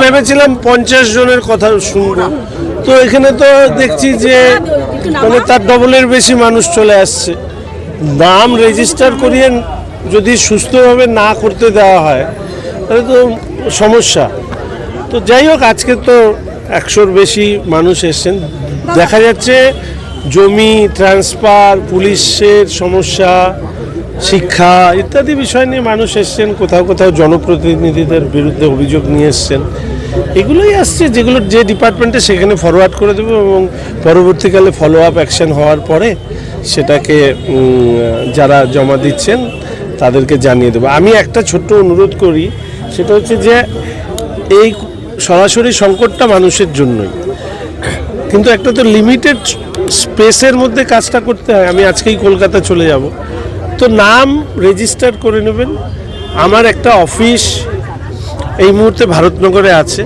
ভেবেছিলাম 50 জনের কথা শুনবো, তো এখানে তো দেখছি যে মানে তার ডবলের বেশি মানুষ চলে আসছে। নাম রেজিস্টার করিয়ে যদি সুস্থভাবে না করতে দেওয়া হয় তাহলে তো সমস্যা। তো যাই হোক, আজকে তো 100-র বেশি মানুষ এসছেন। দেখা যাচ্ছে জমি ট্রান্সফার, পুলিশের সমস্যা, শিক্ষা ইত্যাদি বিষয় নিয়ে মানুষ এসছেন। কোথাও কোথাও জনপ্রতিনিধিদের বিরুদ্ধে অভিযোগ নিয়ে এসছেন। এগুলোই আসছে, যেগুলো যে ডিপার্টমেন্টে সেখানে ফরওয়ার্ড করে দেবো এবং পরবর্তীকালে ফলো আপ অ্যাকশন হওয়ার পরে সেটাকে যারা জমা দিচ্ছেন তাদেরকে জানিয়ে দেবো। আমি একটা ছোট্ট অনুরোধ করি, সেটা হচ্ছে যে এই সরাসরি সংকটটা মানুষের জন্যই, কিন্তু একটা তো লিমিটেড স্পেসের মধ্যে কাজটা করতে হয়। আমি আজকেই কলকাতা চলে যাব, তো নাম রেজিস্টার করে নেবেন। আমার একটা অফিস এই মুহূর্তে ভারতনগরে আছে,